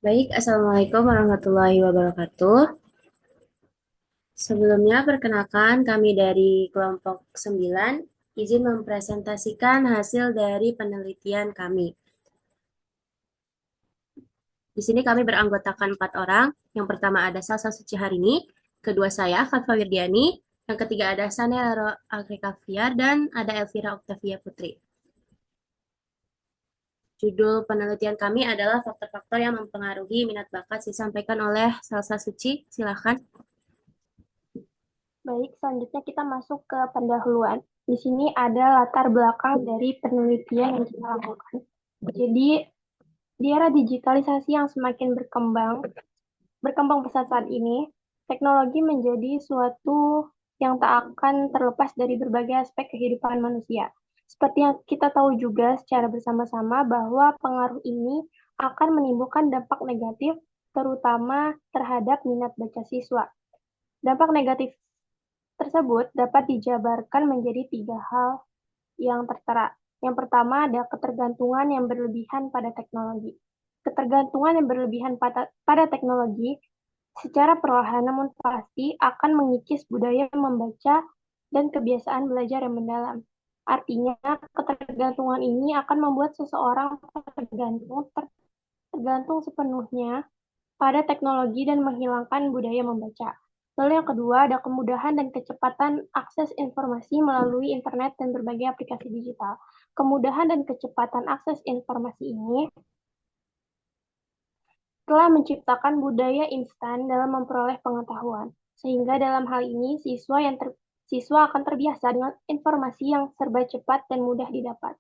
Baik, Assalamualaikum warahmatullahi wabarakatuh. Sebelumnya, perkenalkan kami dari kelompok 9 izin mempresentasikan hasil dari penelitian kami. Di sini kami beranggotakan 4 orang. Yang pertama ada Salsa Suci Harini, kedua saya, Fatwa Wirdiani, yang ketiga ada Sanela Alrikafiar, dan ada Elvira Octavia Putri. Judul penelitian kami adalah faktor-faktor yang mempengaruhi minat bakat, disampaikan oleh Salsa Suci. Silakan. Baik, selanjutnya kita masuk ke pendahuluan. Di sini ada latar belakang dari penelitian yang kita lakukan. Jadi, di era digitalisasi yang semakin berkembang pesat saat ini, teknologi menjadi suatu yang tak akan terlepas dari berbagai aspek kehidupan manusia. Seperti yang kita tahu juga secara bersama-sama bahwa pengaruh ini akan menimbulkan dampak negatif, terutama terhadap minat baca siswa. Dampak negatif tersebut dapat dijabarkan menjadi tiga hal yang tertera. Yang pertama ada ketergantungan yang berlebihan pada teknologi. Ketergantungan yang berlebihan pada teknologi secara perlahan namun pasti akan mengikis budaya membaca dan kebiasaan belajar yang mendalam. Artinya, ketergantungan ini akan membuat seseorang tergantung sepenuhnya pada teknologi dan menghilangkan budaya membaca. Lalu yang kedua ada kemudahan dan kecepatan akses informasi melalui internet dan berbagai aplikasi digital. Kemudahan dan kecepatan akses informasi ini telah menciptakan budaya instan dalam memperoleh pengetahuan. Sehingga dalam hal ini siswa akan terbiasa dengan informasi yang serba cepat dan mudah didapat.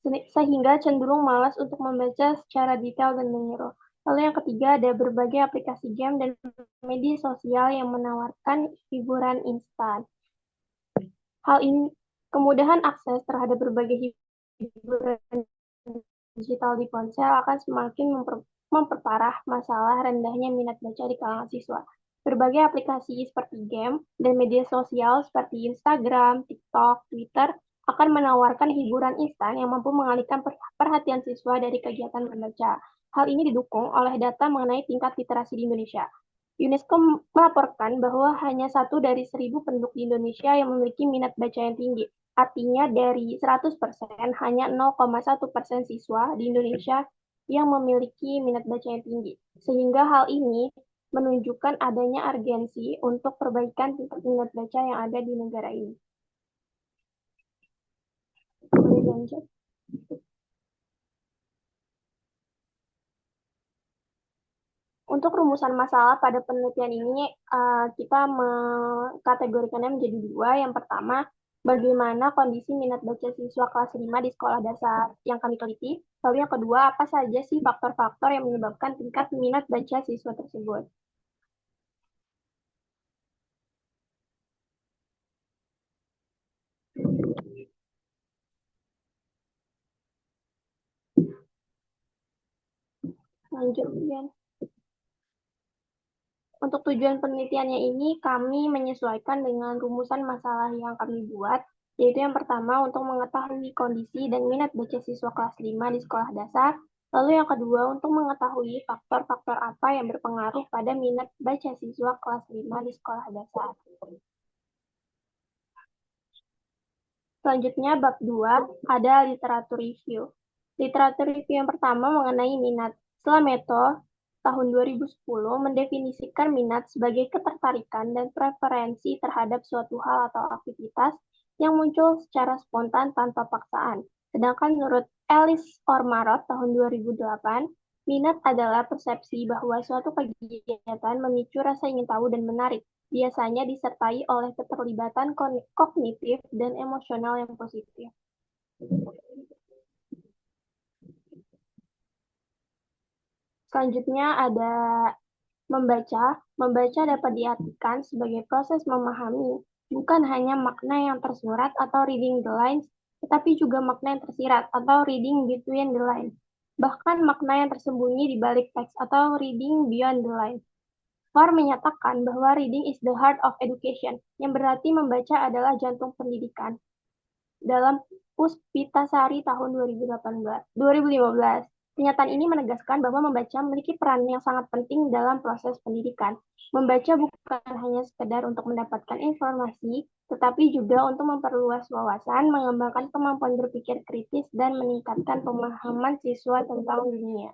Sehingga cenderung malas untuk membaca secara detail dan menyeluruh. Lalu yang ketiga ada berbagai aplikasi game dan media sosial yang menawarkan hiburan instan. Hal ini kemudahan akses terhadap berbagai hiburan digital di ponsel akan semakin memperparah masalah rendahnya minat baca di kalangan siswa. Berbagai aplikasi seperti game dan media sosial seperti Instagram, TikTok, Twitter akan menawarkan hiburan instan yang mampu mengalihkan perhatian siswa dari kegiatan membaca. Hal ini didukung oleh data mengenai tingkat literasi di Indonesia. UNESCO melaporkan bahwa hanya 1 dari 1.000 penduduk di Indonesia yang memiliki minat baca yang tinggi. Artinya dari 100% hanya 0,1% siswa di Indonesia yang memiliki minat baca yang tinggi. Sehingga hal ini menunjukkan adanya urgensi untuk perbaikan tingkat minat baca yang ada di negara ini. Boleh lanjut. Untuk rumusan masalah pada penelitian ini, kita mengkategorikannya menjadi dua. Yang pertama, bagaimana kondisi minat baca siswa kelas 5 di sekolah dasar yang kami teliti. Lalu yang kedua, apa saja sih faktor-faktor yang menyebabkan tingkat minat baca siswa tersebut. Lanjut, Bian. Untuk tujuan penelitiannya ini, kami menyesuaikan dengan rumusan masalah yang kami buat, yaitu yang pertama untuk mengetahui kondisi dan minat baca siswa kelas 5 di sekolah dasar, lalu yang kedua untuk mengetahui faktor-faktor apa yang berpengaruh pada minat baca siswa kelas 5 di sekolah dasar. Selanjutnya, bab 2 ada literatur review. Literatur review yang pertama mengenai minat. Slameto tahun 2010 mendefinisikan minat sebagai ketertarikan dan preferensi terhadap suatu hal atau aktivitas yang muncul secara spontan tanpa paksaan. Sedangkan menurut Alice Ormarod tahun 2008, minat adalah persepsi bahwa suatu kegiatan memicu rasa ingin tahu dan menarik, biasanya disertai oleh keterlibatan kognitif dan emosional yang positif. Selanjutnya ada membaca. Membaca dapat diartikan sebagai proses memahami, bukan hanya makna yang tersurat atau reading the lines, tetapi juga makna yang tersirat atau reading between the lines. Bahkan makna yang tersembunyi di balik teks atau reading beyond the lines. Farr menyatakan bahwa reading is the heart of education, yang berarti membaca adalah jantung pendidikan. Dalam Puspitasari tahun 2015. Pernyataan ini menegaskan bahwa membaca memiliki peran yang sangat penting dalam proses pendidikan. Membaca bukan hanya sekedar untuk mendapatkan informasi, tetapi juga untuk memperluas wawasan, mengembangkan kemampuan berpikir kritis, dan meningkatkan pemahaman siswa tentang dunia.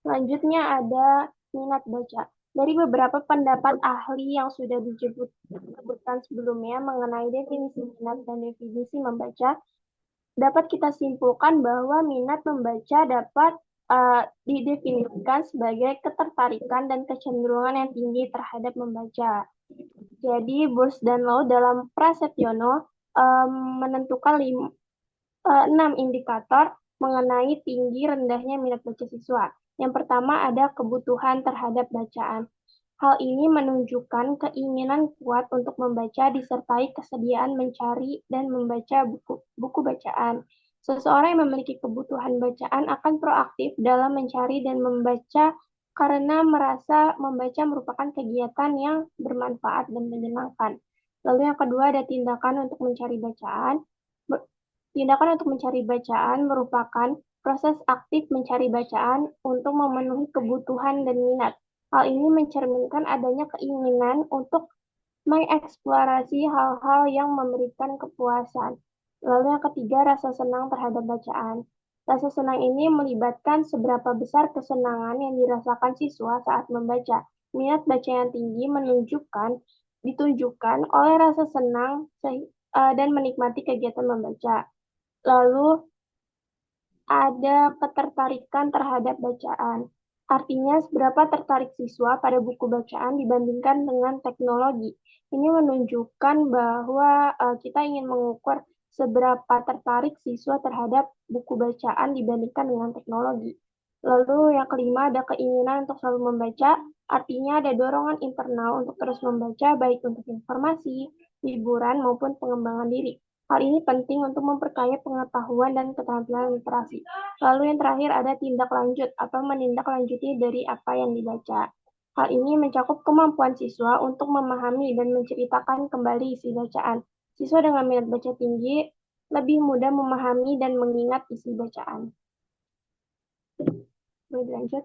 Selanjutnya ada minat baca. Dari beberapa pendapat ahli yang sudah disebutkan sebelumnya mengenai definisi minat dan definisi membaca, dapat kita simpulkan bahwa minat membaca dapat didefinisikan sebagai ketertarikan dan kecenderungan yang tinggi terhadap membaca. Jadi, Burs dan Lau dalam Prasetyono menentukan 6 indikator mengenai tinggi rendahnya minat baca siswa. Yang pertama ada kebutuhan terhadap bacaan. Hal ini menunjukkan keinginan kuat untuk membaca disertai kesediaan mencari dan membaca buku bacaan. Seseorang yang memiliki kebutuhan bacaan akan proaktif dalam mencari dan membaca karena merasa membaca merupakan kegiatan yang bermanfaat dan menyenangkan. Lalu yang kedua ada tindakan untuk mencari bacaan. Tindakan untuk mencari bacaan merupakan proses aktif mencari bacaan untuk memenuhi kebutuhan dan minat. Hal ini mencerminkan adanya keinginan untuk mengeksplorasi hal-hal yang memberikan kepuasan. Lalu yang ketiga, rasa senang terhadap bacaan. Rasa senang ini melibatkan seberapa besar kesenangan yang dirasakan siswa saat membaca. Minat baca yang tinggi ditunjukkan oleh rasa senang dan menikmati kegiatan membaca. Lalu ada ketertarikan terhadap bacaan. Artinya seberapa tertarik siswa pada buku bacaan dibandingkan dengan teknologi. Ini menunjukkan bahwa kita ingin mengukur seberapa tertarik siswa terhadap buku bacaan dibandingkan dengan teknologi. Lalu yang kelima ada keinginan untuk selalu membaca, artinya ada dorongan internal untuk terus membaca baik untuk informasi, hiburan maupun pengembangan diri. Hal ini penting untuk memperkaya pengetahuan dan keterampilan literasi. Lalu yang terakhir ada tindak lanjut atau menindaklanjuti dari apa yang dibaca. Hal ini mencakup kemampuan siswa untuk memahami dan menceritakan kembali isi bacaan. Siswa dengan minat baca tinggi lebih mudah memahami dan mengingat isi bacaan. Boleh lanjut.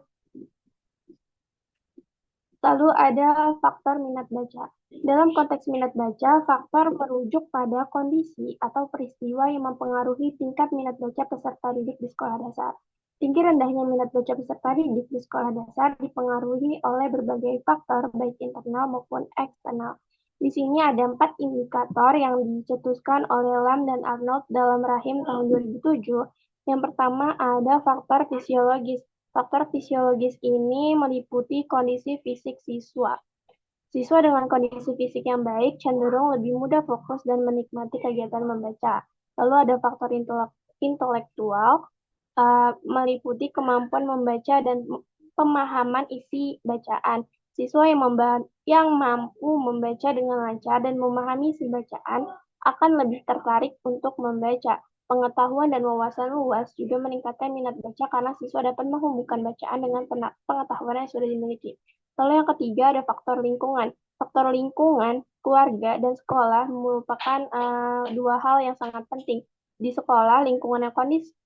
Lalu ada faktor minat baca. Dalam konteks minat baca, faktor merujuk pada kondisi atau peristiwa yang mempengaruhi tingkat minat baca peserta didik di sekolah dasar. Tinggi rendahnya minat baca peserta didik di sekolah dasar dipengaruhi oleh berbagai faktor, baik internal maupun eksternal. Di sini ada 4 indikator yang dicetuskan oleh Lam dan Arnold dalam Rahim tahun 2007. Yang pertama ada faktor fisiologis. Faktor fisiologis ini meliputi kondisi fisik siswa. Siswa dengan kondisi fisik yang baik cenderung lebih mudah fokus dan menikmati kegiatan membaca. Lalu ada faktor intelektual, meliputi kemampuan membaca dan pemahaman isi bacaan. Siswa yang mampu membaca dengan lancar dan memahami isi bacaan akan lebih tertarik untuk membaca. Pengetahuan dan wawasan luas juga meningkatkan minat baca karena siswa dapat menghubungkan bacaan dengan pengetahuan yang sudah dimiliki. Lalu yang ketiga ada faktor lingkungan. Faktor lingkungan, keluarga, dan sekolah merupakan dua hal yang sangat penting. Di sekolah, lingkungan yang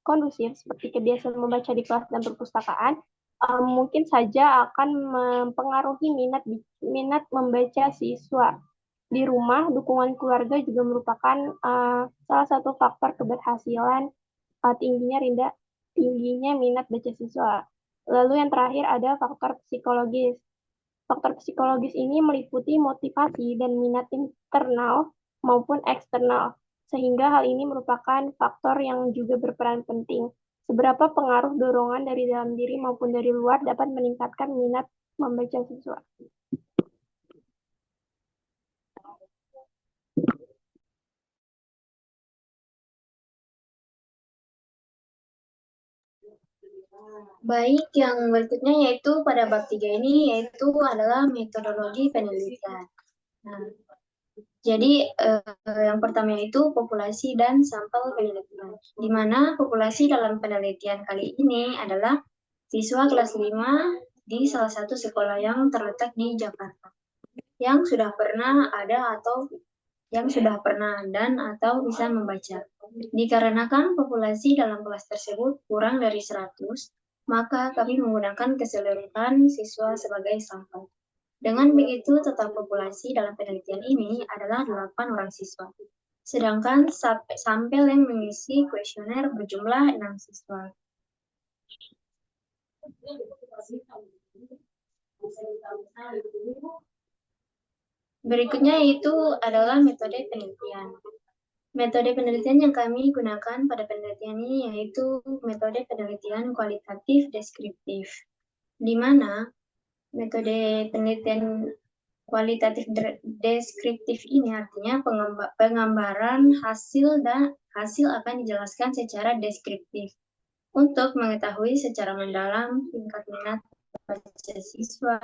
kondusif seperti kebiasaan membaca di kelas dan perpustakaan mungkin saja akan mempengaruhi minat membaca siswa. Di rumah, dukungan keluarga juga merupakan salah satu faktor keberhasilan tingginya minat baca siswa. Lalu yang terakhir ada faktor psikologis. Faktor psikologis ini meliputi motivasi dan minat internal maupun eksternal, sehingga hal ini merupakan faktor yang juga berperan penting. Seberapa pengaruh dorongan dari dalam diri maupun dari luar dapat meningkatkan minat membaca siswa. Baik, yang berikutnya yaitu pada bab 3 ini yaitu adalah metodologi penelitian. Nah, jadi yang pertama itu populasi dan sampel penelitian. Di mana populasi dalam penelitian kali ini adalah siswa kelas 5 di salah satu sekolah yang terletak di Jakarta yang sudah pernah ada atau yang sudah pernah dan atau bisa membaca. Dikarenakan populasi dalam kelas tersebut kurang dari 100, maka kami menggunakan keseluruhan siswa sebagai sampel. Dengan begitu, total populasi dalam penelitian ini adalah 8 orang siswa. Sedangkan sampel yang mengisi kuesioner berjumlah 6 siswa. Berikutnya itu adalah metode penelitian. Metode penelitian yang kami gunakan pada penelitian ini yaitu metode penelitian kualitatif deskriptif, di mana metode penelitian kualitatif deskriptif ini artinya penggambaran hasil dan hasil akan dijelaskan secara deskriptif untuk mengetahui secara mendalam tingkat minat baca siswa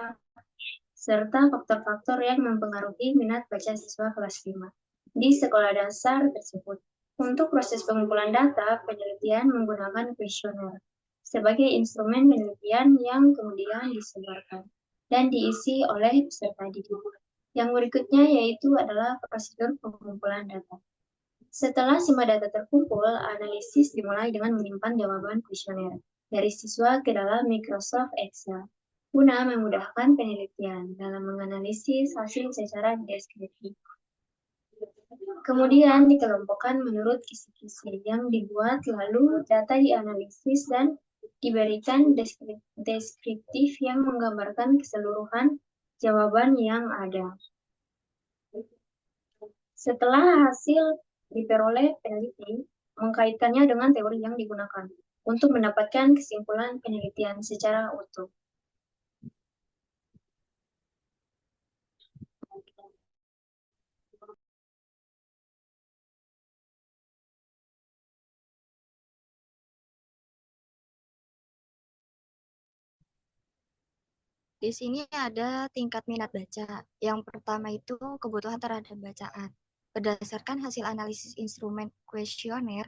serta faktor-faktor yang mempengaruhi minat baca siswa kelas 5 di sekolah dasar tersebut. Untuk proses pengumpulan data, penelitian menggunakan kuesioner sebagai instrumen penelitian yang kemudian disebarkan dan diisi oleh peserta didik. Yang berikutnya yaitu adalah prosedur pengumpulan data. Setelah semua data terkumpul, analisis dimulai dengan menyimpan jawaban kuesioner dari siswa ke dalam Microsoft Excel guna memudahkan penelitian dalam menganalisis hasil secara deskriptif. Kemudian dikelompokkan menurut kisi-kisi yang dibuat, lalu data dianalisis dan diberikan deskriptif yang menggambarkan keseluruhan jawaban yang ada. Setelah hasil diperoleh peneliti, mengkaitkannya dengan teori yang digunakan untuk mendapatkan kesimpulan penelitian secara utuh. Di sini ada tingkat minat baca. Yang pertama itu kebutuhan terhadap bacaan. Berdasarkan hasil analisis instrumen kuesioner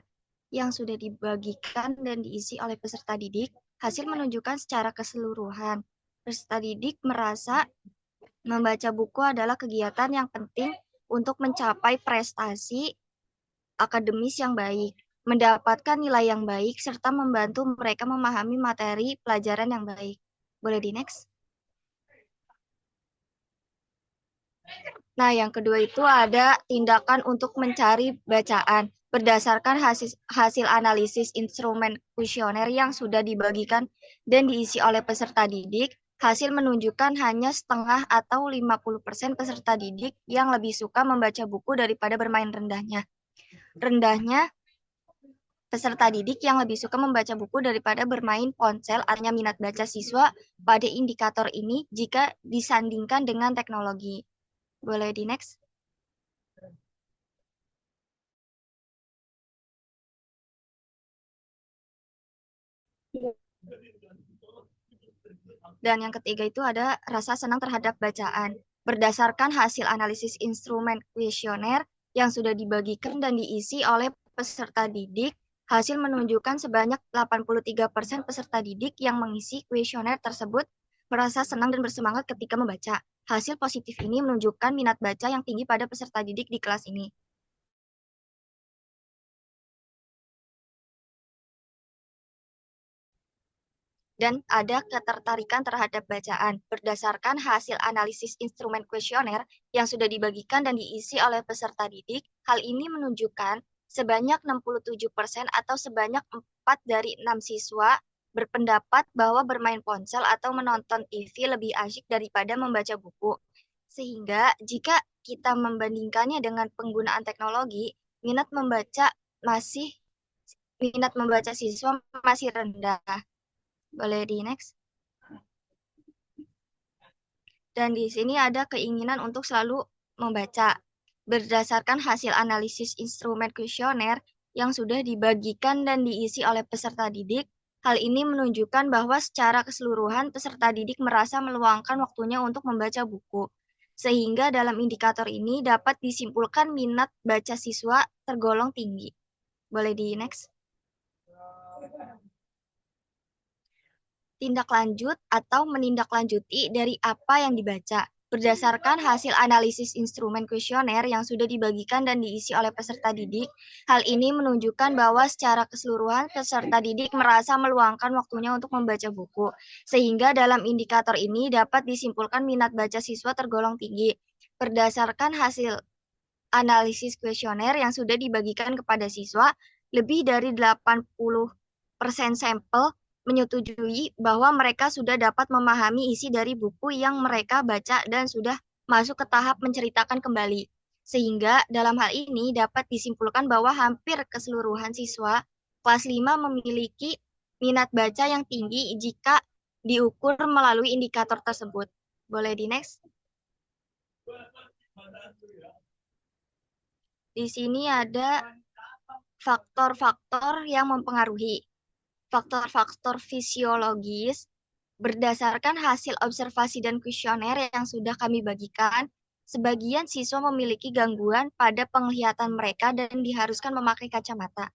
yang sudah dibagikan dan diisi oleh peserta didik, hasil menunjukkan secara keseluruhan. Peserta didik merasa membaca buku adalah kegiatan yang penting untuk mencapai prestasi akademis yang baik, mendapatkan nilai yang baik, serta membantu mereka memahami materi pelajaran yang baik. Boleh di next? Nah, yang kedua itu ada tindakan untuk mencari bacaan. Berdasarkan hasil analisis instrumen kuesioner yang sudah dibagikan dan diisi oleh peserta didik, hasil menunjukkan hanya setengah atau 50% peserta didik yang lebih suka membaca buku daripada bermain rendahnya. Rendahnya peserta didik yang lebih suka membaca buku daripada bermain ponsel, artinya minat baca siswa pada indikator ini jika disandingkan dengan teknologi. Boleh di next? Dan yang ketiga itu ada rasa senang terhadap bacaan. Berdasarkan hasil analisis instrumen kuesioner yang sudah dibagikan dan diisi oleh peserta didik, hasil menunjukkan sebanyak 83% peserta didik yang mengisi kuesioner tersebut merasa senang dan bersemangat ketika membaca. Hasil positif ini menunjukkan minat baca yang tinggi pada peserta didik di kelas ini. Dan ada ketertarikan terhadap bacaan. Berdasarkan hasil analisis instrumen kuesioner yang sudah dibagikan dan diisi oleh peserta didik, hal ini menunjukkan sebanyak 67% atau sebanyak 4 dari 6 siswa berpendapat bahwa bermain ponsel atau menonton TV lebih asyik daripada membaca buku. Sehingga jika kita membandingkannya dengan penggunaan teknologi, minat membaca siswa masih rendah. Boleh di next. Dan di sini ada keinginan untuk selalu membaca. Berdasarkan hasil analisis instrumen kuesioner yang sudah dibagikan dan diisi oleh peserta didik, hal ini menunjukkan bahwa secara keseluruhan peserta didik merasa meluangkan waktunya untuk membaca buku. Sehingga dalam indikator ini dapat disimpulkan minat baca siswa tergolong tinggi. Boleh di next. Tindak lanjut atau menindaklanjuti dari apa yang dibaca. Berdasarkan hasil analisis instrumen kuesioner yang sudah dibagikan dan diisi oleh peserta didik, hal ini menunjukkan bahwa secara keseluruhan peserta didik merasa meluangkan waktunya untuk membaca buku, sehingga dalam indikator ini dapat disimpulkan minat baca siswa tergolong tinggi. Berdasarkan hasil analisis kuesioner yang sudah dibagikan kepada siswa, lebih dari 80% sampel menyetujui bahwa mereka sudah dapat memahami isi dari buku yang mereka baca dan sudah masuk ke tahap menceritakan kembali. Sehingga dalam hal ini dapat disimpulkan bahwa hampir keseluruhan siswa kelas 5 memiliki minat baca yang tinggi jika diukur melalui indikator tersebut. Boleh di next? Di sini ada faktor-faktor yang mempengaruhi. Faktor-faktor fisiologis berdasarkan hasil observasi dan kuesioner yang sudah kami bagikan, sebagian siswa memiliki gangguan pada penglihatan mereka dan diharuskan memakai kacamata.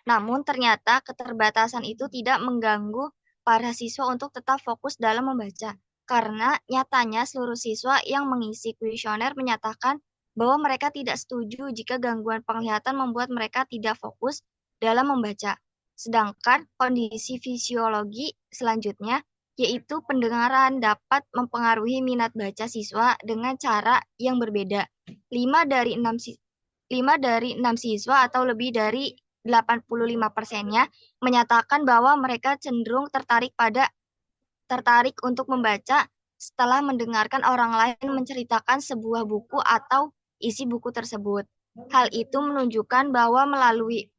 Namun ternyata keterbatasan itu tidak mengganggu para siswa untuk tetap fokus dalam membaca, karena nyatanya seluruh siswa yang mengisi kuesioner menyatakan bahwa mereka tidak setuju jika gangguan penglihatan membuat mereka tidak fokus dalam membaca. Sedangkan kondisi fisiologi selanjutnya, yaitu pendengaran dapat mempengaruhi minat baca siswa dengan cara yang berbeda. 5 dari 6 siswa atau lebih dari 85%-nya menyatakan bahwa mereka cenderung tertarik untuk membaca setelah mendengarkan orang lain menceritakan sebuah buku atau isi buku tersebut. Hal itu menunjukkan bahwa melalui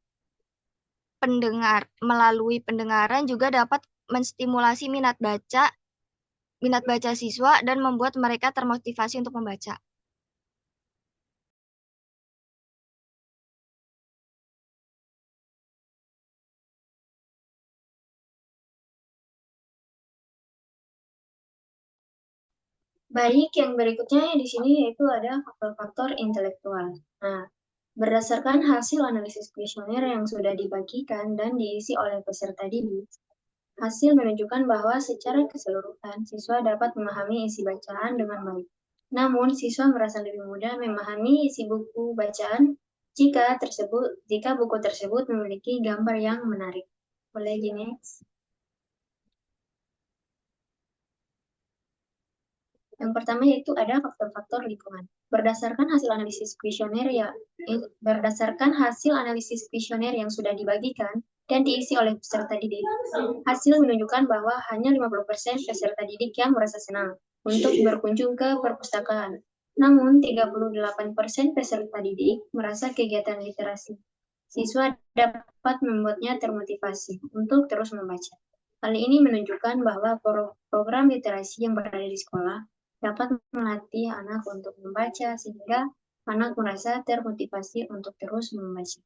pendengaran juga dapat menstimulasi minat baca siswa dan membuat mereka termotivasi untuk membaca. Baik, yang berikutnya di sini yaitu ada faktor-faktor intelektual. Nah, berdasarkan hasil analisis kuesioner yang sudah dibagikan dan diisi oleh peserta didik, hasil menunjukkan bahwa secara keseluruhan siswa dapat memahami isi bacaan dengan baik. Namun, siswa merasa lebih mudah memahami isi buku bacaan jika buku tersebut memiliki gambar yang menarik. Boleh di next? Yang pertama yaitu ada faktor-faktor lingkungan. Berdasarkan hasil analisis kuesioner yang sudah dibagikan dan diisi oleh peserta didik, hasil menunjukkan bahwa hanya 50% peserta didik yang merasa senang untuk berkunjung ke perpustakaan. Namun, 38% peserta didik merasa kegiatan literasi siswa dapat membuatnya termotivasi untuk terus membaca. Hal ini menunjukkan bahwa program literasi yang berada di sekolah dapat melatih anak untuk membaca sehingga anak merasa termotivasi untuk terus membaca.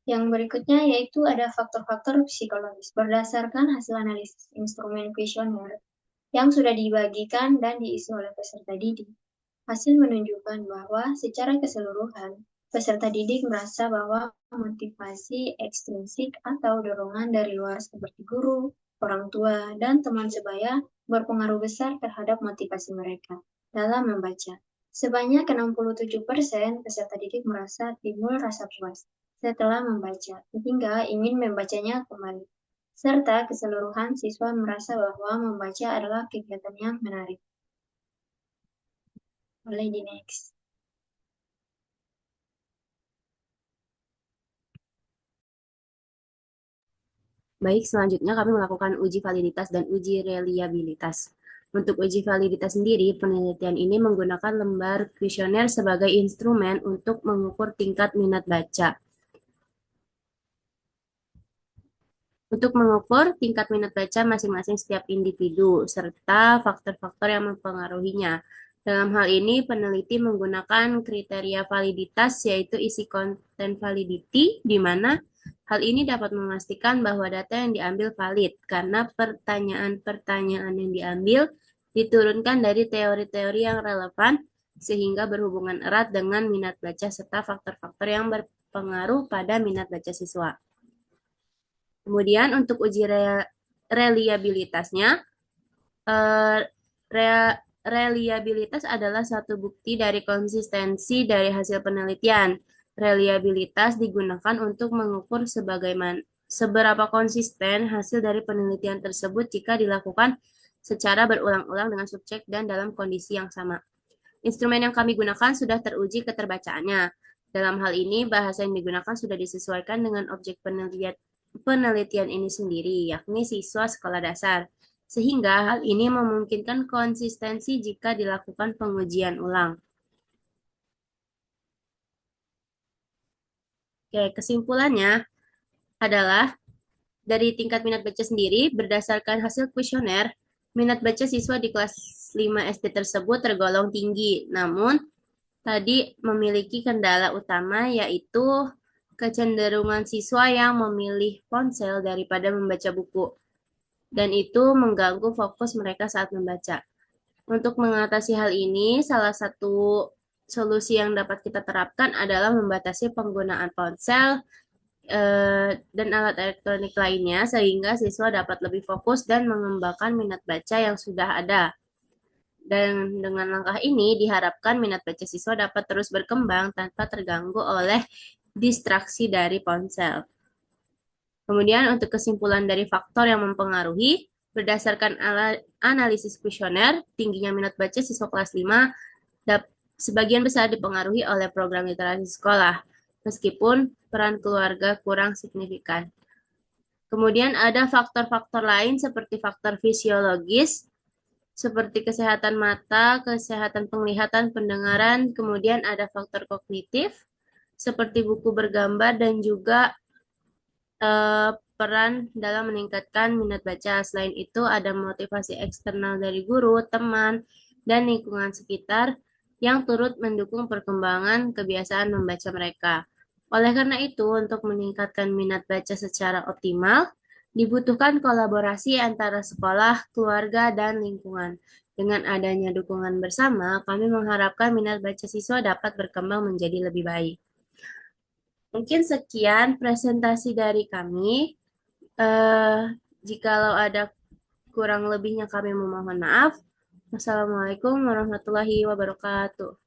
Yang berikutnya yaitu ada faktor-faktor psikologis. Berdasarkan hasil analisis instrumen kuesioner yang sudah dibagikan dan diisi oleh peserta didik, hasil menunjukkan bahwa secara keseluruhan peserta didik merasa bahwa motivasi ekstrinsik atau dorongan dari luar seperti guru, orang tua, dan teman sebaya berpengaruh besar terhadap motivasi mereka dalam membaca. Sebanyak 67% peserta didik merasa timbul rasa puas setelah membaca, hingga ingin membacanya kembali. Serta keseluruhan siswa merasa bahwa membaca adalah kegiatan yang menarik. Boleh di next. Baik, selanjutnya kami melakukan uji validitas dan uji reliabilitas. Untuk uji validitas sendiri, penelitian ini menggunakan lembar kuesioner sebagai instrumen untuk mengukur tingkat minat baca. Untuk mengukur tingkat minat baca masing-masing setiap individu, serta faktor-faktor yang mempengaruhinya. Dalam hal ini, peneliti menggunakan kriteria validitas, yaitu isi content validity, di mana hal ini dapat memastikan bahwa data yang diambil valid, karena pertanyaan-pertanyaan yang diambil diturunkan dari teori-teori yang relevan, sehingga berhubungan erat dengan minat baca serta faktor-faktor yang berpengaruh pada minat baca siswa. Kemudian untuk uji reliabilitasnya, eh, reliabilitas adalah satu bukti dari konsistensi dari hasil penelitian. Reliabilitas digunakan untuk mengukur seberapa konsisten hasil dari penelitian tersebut jika dilakukan secara berulang-ulang dengan subjek dan dalam kondisi yang sama. Instrumen yang kami gunakan sudah teruji keterbacaannya. Dalam hal ini, bahasa yang digunakan sudah disesuaikan dengan objek penelitian ini sendiri, yakni siswa sekolah dasar. Sehingga hal ini memungkinkan konsistensi jika dilakukan pengujian ulang. Oke, kesimpulannya adalah dari tingkat minat baca sendiri, berdasarkan hasil kuesioner, minat baca siswa di kelas 5 SD tersebut tergolong tinggi. Namun, tadi memiliki kendala utama yaitu kecenderungan siswa yang memilih ponsel daripada membaca buku. Dan itu mengganggu fokus mereka saat membaca. Untuk mengatasi hal ini, salah satu solusi yang dapat kita terapkan adalah membatasi penggunaan ponsel dan alat elektronik lainnya sehingga siswa dapat lebih fokus dan mengembangkan minat baca yang sudah ada. Dan dengan langkah ini diharapkan minat baca siswa dapat terus berkembang tanpa terganggu oleh distraksi dari ponsel. Kemudian untuk kesimpulan dari faktor yang mempengaruhi, berdasarkan analisis kuesioner, tingginya minat baca siswa kelas 5 sebagian besar dipengaruhi oleh program literasi sekolah, meskipun peran keluarga kurang signifikan. Kemudian ada faktor-faktor lain seperti faktor fisiologis, seperti kesehatan mata, kesehatan penglihatan, pendengaran, kemudian ada faktor kognitif, seperti buku bergambar dan juga peran dalam meningkatkan minat baca. Selain itu, ada motivasi eksternal dari guru, teman, dan lingkungan sekitar yang turut mendukung perkembangan kebiasaan membaca mereka. Oleh karena itu, untuk meningkatkan minat baca secara optimal, dibutuhkan kolaborasi antara sekolah, keluarga, dan lingkungan. Dengan adanya dukungan bersama, kami mengharapkan minat baca siswa dapat berkembang menjadi lebih baik. Mungkin sekian presentasi dari kami. Jikalau ada kurang lebihnya kami memohon maaf. Wassalamualaikum warahmatullahi wabarakatuh.